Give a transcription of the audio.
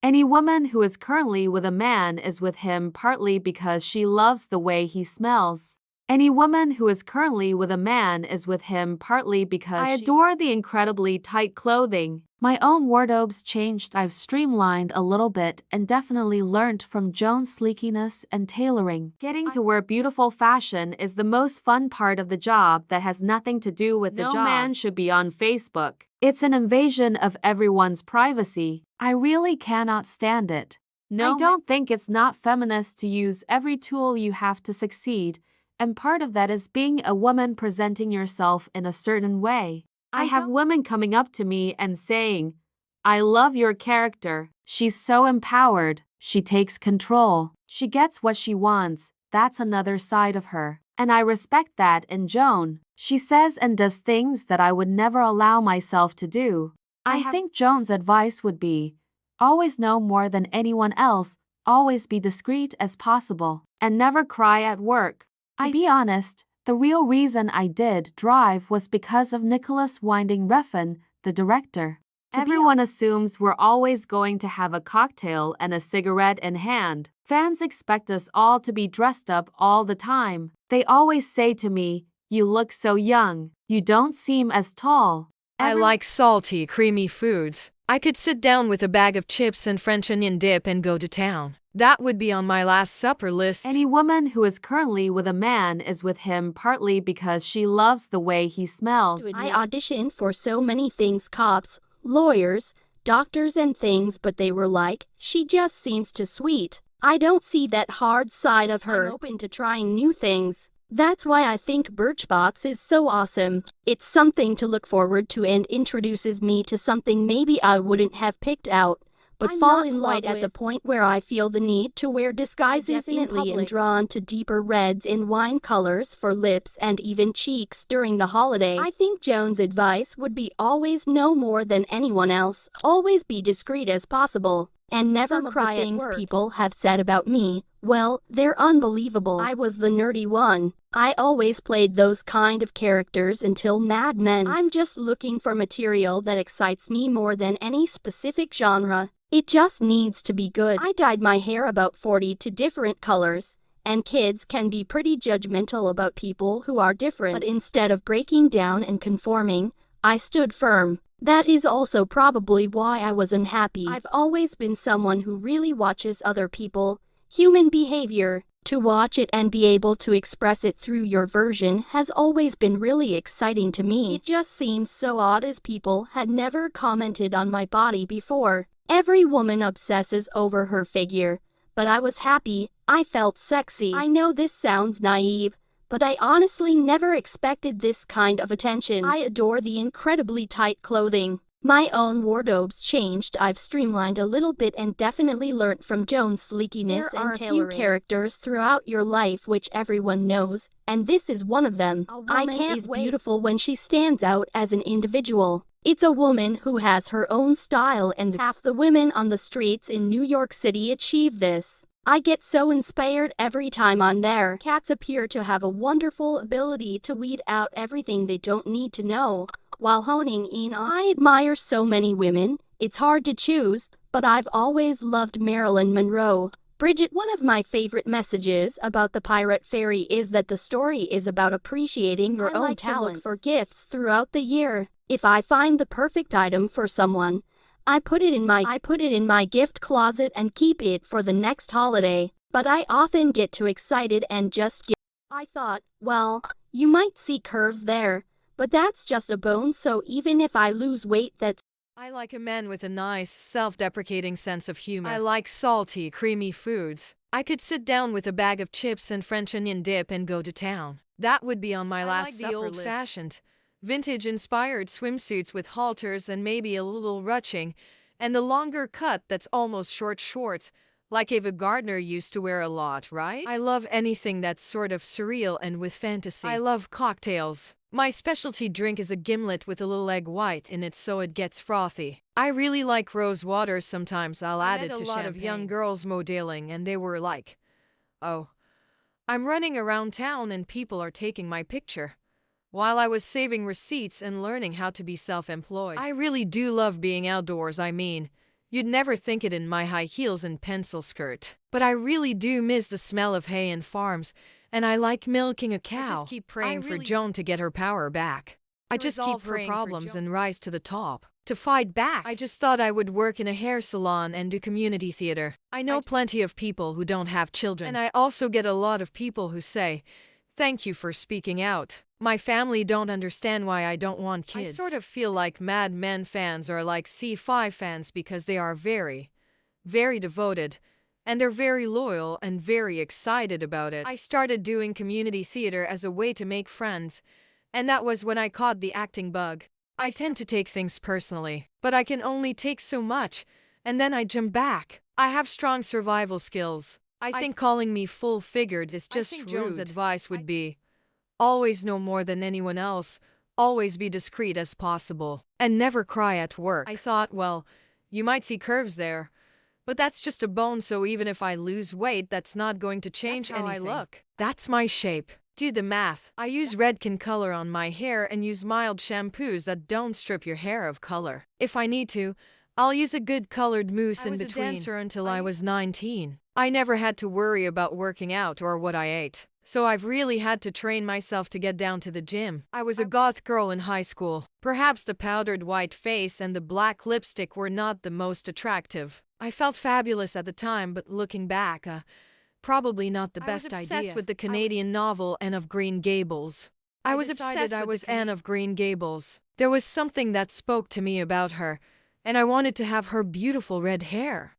Any woman who is currently with a man is with him partly because she loves the way he smells. Any woman who is currently with a man is with him partly because I adore the incredibly tight clothing. My own wardrobe's changed. I've streamlined a little bit and definitely learnt from Joan's sleekiness and tailoring. Getting to wear beautiful fashion is the most fun part of the job that has nothing to do with the job. No man should be on Facebook. It's an invasion of everyone's privacy. I really cannot stand it. I don't think it's not feminist to use every tool you have to succeed. And part of that is being a woman presenting yourself in a certain way. I have women coming up to me and saying, "I love your character. She's so empowered. She takes control. She gets what she wants." That's another side of her. And I respect that in Joan. She says and does things that I would never allow myself to do. I think Joan's advice would be, always know more than anyone else, always be discreet as possible, and never cry at work. To be honest, the real reason I did Drive was because of Nicholas Winding Refn, the director. Everyone assumes we're always going to have a cocktail and a cigarette in hand. Fans expect us all to be dressed up all the time. They always say to me, "You look so young. You don't seem as tall." I like salty, creamy foods. I could sit down with a bag of chips and French onion dip and go to town. That would be on my Last Supper list. Any woman who is currently with a man is with him partly because she loves the way he smells. I auditioned for so many things, cops, lawyers, doctors and things, but they were like, "She just seems too sweet." I don't see that hard side of her. I'm open to trying new things. That's why I think Birchbox is so awesome. It's something to look forward to and introduces me to something maybe I wouldn't have picked out, but fall in love at the point where I feel the need to wear disguises in public and drawn to deeper reds and wine colors for lips and even cheeks during the holiday. I think Joan's advice would be always know more than anyone else, always be discreet as possible, and never cry at things people have said about me. Well, they're unbelievable. I was the nerdy one. I always played those kind of characters until Mad Men. I'm just looking for material that excites me more than any specific genre. It just needs to be good. I dyed my hair about 40 to different colors, and kids can be pretty judgmental about people who are different. But instead of breaking down and conforming, I stood firm. That is also probably why I was unhappy. I've always been someone who really watches other people, human behavior. To watch it and be able to express it through your version has always been really exciting to me. It just seems so odd as people had never commented on my body before. Every woman obsesses over her figure, but I was happy. I felt sexy. I know this sounds naive, but I honestly never expected this kind of attention. I adore the incredibly tight clothing. My own wardrobe's changed. I've streamlined a little bit and definitely learnt from Joan's sleekiness and tailoring. There are a few characters throughout your life which everyone knows, and this is one of them. I can't wait. Beautiful when she stands out as an individual. It's a woman who has her own style, and half the women on the streets in New York City achieve this. I get so inspired every time I'm there. Cats appear to have a wonderful ability to weed out everything they don't need to know, while honing in on. I admire so many women, it's hard to choose, but I've always loved Marilyn Monroe. Bridget, one of my favorite messages about the Pirate Fairy is that the story is about appreciating your own talents. Look for gifts throughout the year. If I find the perfect item for someone, I put it in my gift closet and keep it for the next holiday. But I often get too excited and just give. I thought, well, you might see curves there, but that's just a bone, so even if I lose weight, that's. I like a man with a nice, self-deprecating sense of humor. I like salty, creamy foods. I could sit down with a bag of chips and French onion dip and go to town. That would be on my Last Supper list. I like the old-fashioned, vintage-inspired swimsuits with halters and maybe a little ruching, and the longer cut that's almost short shorts, like Ava Gardner used to wear a lot, right? I love anything that's sort of surreal and with fantasy. I love cocktails. My specialty drink is a gimlet with a little egg white in it so it gets frothy. I really like rose water. Sometimes I'll add it to champagne. I met a lot of young girls modeling and they were like, "Oh, I'm running around town and people are taking my picture," while I was saving receipts and learning how to be self-employed. I really do love being outdoors. I mean, You'd never think it in my high heels and pencil skirt. But I really do miss the smell of hay and farms, and I like milking a cow. I just keep praying for Joan to get her power back. I just keep her problems and rise to the top. To fight back. I just thought I would work in a hair salon and do community theater. I know plenty of people who don't have children. And I also get a lot of people who say, "Thank you for speaking out. My family don't understand why I don't want kids." I sort of feel like Mad Men fans are like C5 fans because they are very, very devoted. And they're very loyal and very excited about it. I started doing community theater as a way to make friends. And that was when I caught the acting bug. I tend to take things personally, but I can only take so much, and then I jump back. I have strong survival skills. I think calling me full-figured is just rude. Joan's advice would be, always know more than anyone else, always be discreet as possible, and never cry at work. I thought, well, you might see curves there, but that's just a bone, so even if I lose weight, that's not going to change anything. That's how I look. That's my shape. Do the math. I use Redken color on my hair and use mild shampoos that don't strip your hair of color. If I need to, I'll use a good colored mousse in between. I was a dancer until I was 19. I never had to worry about working out or what I ate, so I've really had to train myself to get down to the gym. I was a goth girl in high school. Perhaps the powdered white face and the black lipstick were not the most attractive. I felt fabulous at the time, but looking back, probably not the best idea. I was obsessed with the Canadian novel Anne of Green Gables. I was obsessed I was Anne of Green Gables. There was something that spoke to me about her, and I wanted to have her beautiful red hair.